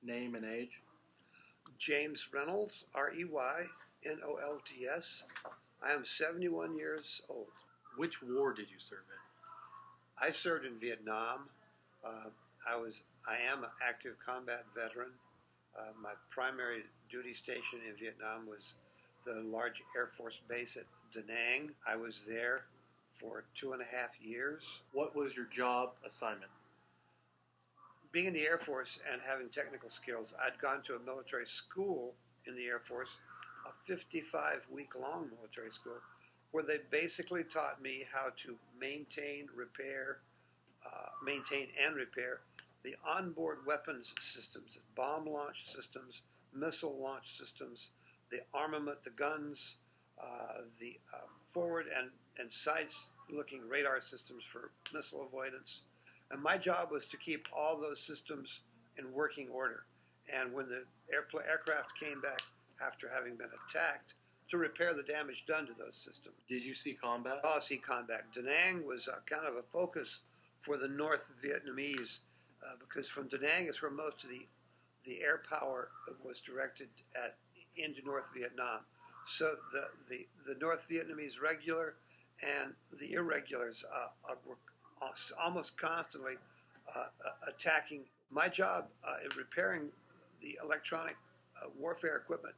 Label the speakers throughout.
Speaker 1: Name and age?
Speaker 2: James Reynolds, Reynolds. I am 71 years old.
Speaker 1: Which war did you serve in?
Speaker 2: I served in Vietnam. I am an active combat veteran. My primary duty station in Vietnam was the large Air Force base at Da Nang. I was there for 2.5 years.
Speaker 1: What was your job assignment?
Speaker 2: Being in the Air Force and having technical skills, I'd gone to a military school in the Air Force, a 55-week-long military school, where they basically taught me how to maintain and repair the onboard weapons systems, bomb launch systems, missile launch systems, the armament, the guns, the forward and sides-looking radar systems for missile avoidance. And my job was to keep all those systems in working order. And when the aircraft came back after having been attacked, to repair the damage done to those systems.
Speaker 1: Did you see combat?
Speaker 2: Oh, see combat. Da Nang was kind of a focus for the North Vietnamese because from Da Nang is where most of the air power was directed into North Vietnam. So the North Vietnamese regular and the irregulars were almost constantly attacking. My job in repairing the electronic warfare equipment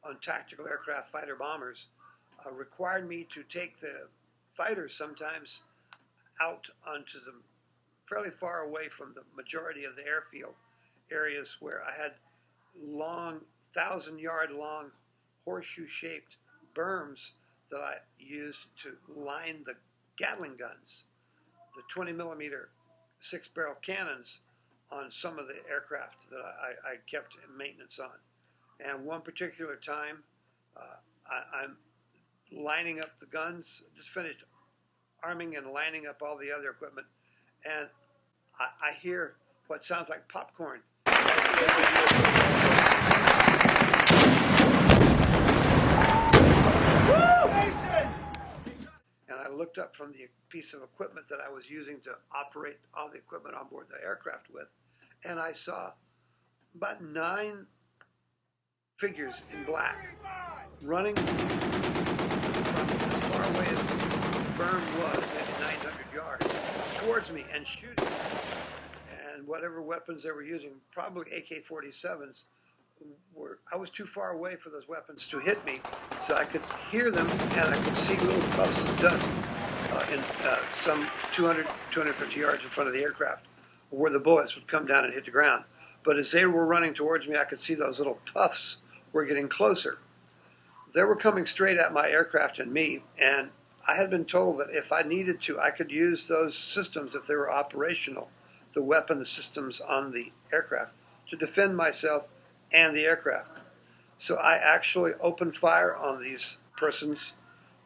Speaker 2: on tactical aircraft fighter bombers required me to take the fighters sometimes out onto the fairly far away from the majority of the airfield areas where I had long, 1,000-yard long horseshoe-shaped berms that I used to line the Gatling guns, the 20-millimeter six-barrel cannons on some of the aircraft that I kept in maintenance on. And one particular time, I'm lining up the guns, just finished arming and lining up all the other equipment, and I hear what sounds like popcorn. And I looked up from the piece of equipment that I was using to operate all the equipment on board the aircraft with, and I saw about 9 figures in black running from as far away as the berm was, maybe 900 yards, towards me and shooting. And whatever weapons they were using, probably AK-47s, I was too far away for those weapons to hit me, so I could hear them and I could see little puffs of dust in some 200, 250 yards in front of the aircraft where the bullets would come down and hit the ground. But as they were running towards me, I could see those little puffs were getting closer. They were coming straight at my aircraft and me, and I had been told that if I needed to, I could use those systems if they were operational, the weapon systems on the aircraft, to defend myself and the aircraft. So I actually opened fire on these persons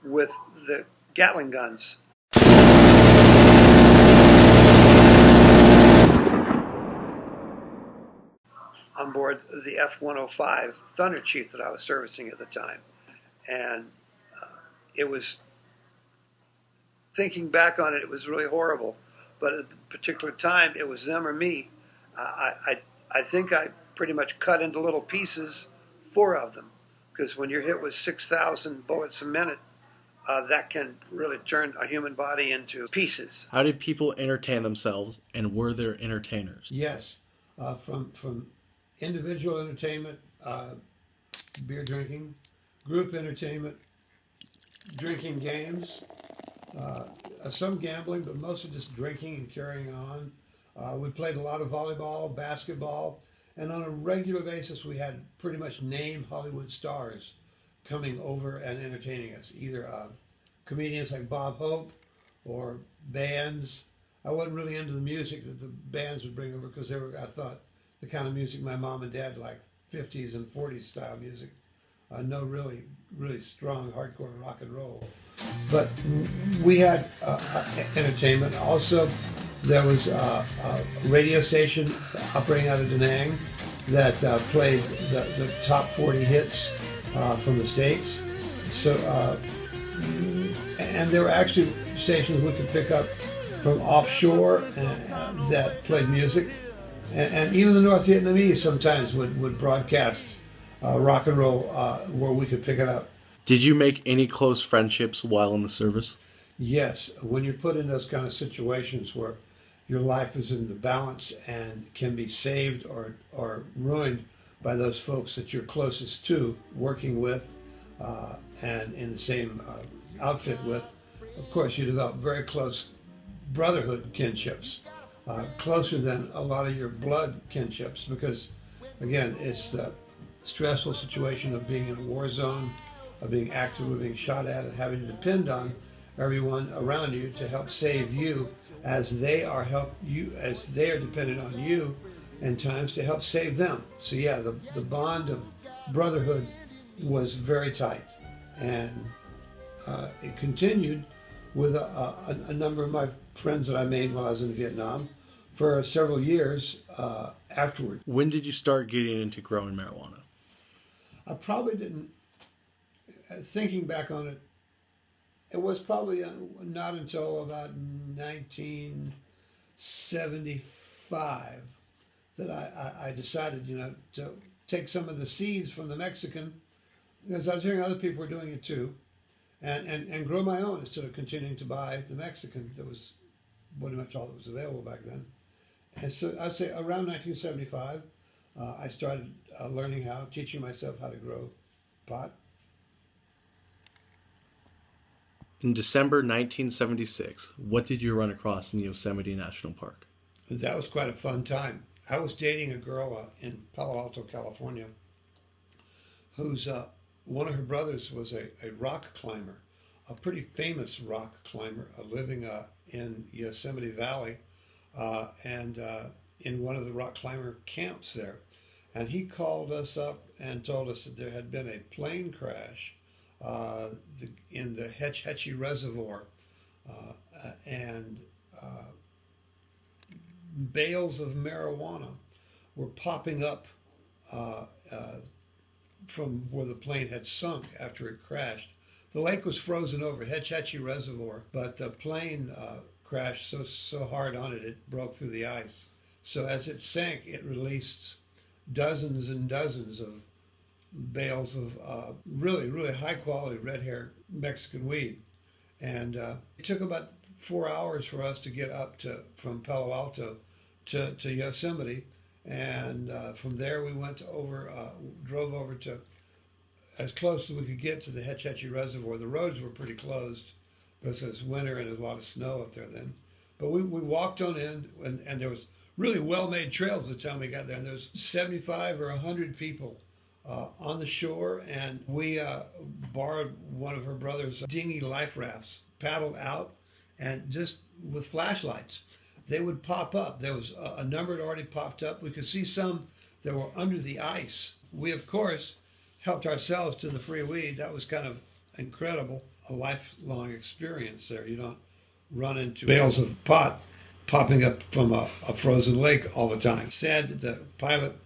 Speaker 2: with the Gatling guns. On board the F-105 Thunder Chief that I was servicing at the time. And it was, thinking back on it, it was really horrible. But at the particular time, it was them or me. I think I pretty much cut into little pieces 4 of them. Because when you're hit with 6,000 bullets a minute, that can really turn a human body into pieces.
Speaker 1: How did people entertain themselves, and were there entertainers?
Speaker 3: Yes, from individual entertainment, beer drinking, group entertainment, drinking games, some gambling, but mostly just drinking and carrying on. We played a lot of volleyball, basketball, and on a regular basis we had pretty much named Hollywood stars coming over and entertaining us, either comedians like Bob Hope or bands. I wasn't really into the music that the bands would bring over because they were, I thought, the kind of music my mom and dad liked, 50s and 40s style music. No really strong hardcore rock and roll. But we had entertainment. Also, there was a radio station operating out of Da Nang that played the top 40 hits from the States. So, and there were actually stations we could pick up from offshore that played music. And even the North Vietnamese sometimes would broadcast rock and roll where we could pick it up.
Speaker 1: Did you make any close friendships while in the service?
Speaker 3: Yes, when you're put in those kind of situations where your life is in the balance and can be saved or ruined by those folks that you're closest to, working with, and in the same outfit with, of course, you develop very close brotherhood kinships, closer than a lot of your blood kinships, because, again, it's the stressful situation of being in a war zone, of being actively being shot at, and having to depend on everyone around you to help save you as they are dependent on you in times to help save them. So yeah, the bond of brotherhood was very tight, and it continued with a number of my friends that I made while I was in Vietnam for several years afterward.
Speaker 1: When did you start getting into growing marijuana?
Speaker 3: I probably didn't, thinking back on it, it was probably not until about 1975 that I decided, to take some of the seeds from the Mexican, because I was hearing other people were doing it too, and grow my own instead of continuing to buy the Mexican that was pretty much all that was available back then. And so I'd say around 1975, I started teaching myself how to grow pot.
Speaker 1: In December 1976, what did you run across in Yosemite National Park?
Speaker 3: That was quite a fun time. I was dating a girl in Palo Alto, California, whose one of her brothers was a rock climber, a pretty famous rock climber, living in Yosemite Valley, and in one of the rock climber camps there. And he called us up and told us that there had been a plane crash in the Hetch Hetchy Reservoir, and bales of marijuana were popping up from where the plane had sunk after it crashed. The lake was frozen over, Hetch Hetchy Reservoir, but the plane crashed so hard on it, it broke through the ice. So as it sank, it released dozens and dozens of bales of really, really high quality red hair Mexican weed. And it took about 4 hours for us to get up from Palo Alto to Yosemite. And from there we drove over to as close as we could get to the Hetch Hetchy Reservoir. The roads were pretty closed because it was winter and there was a lot of snow up there then. But we walked on in, and there was really well-made trails by the time we got there. And there was 75 or 100 people on the shore, and we borrowed one of her brother's dinghy life rafts, paddled out, and just with flashlights, they would pop up. There was a number that already popped up. We could see some that were under the ice. We, of course, helped ourselves to the free weed. That was kind of incredible, a lifelong experience there. You don't run into bales of pot popping up from a frozen lake all the time. Sad that the pilot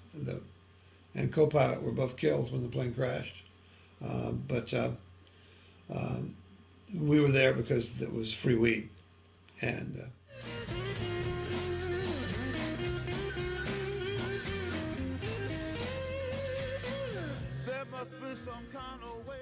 Speaker 3: and co-pilot were both killed when the plane crashed. But we were there because it was free weed. And
Speaker 4: there must be some kind of way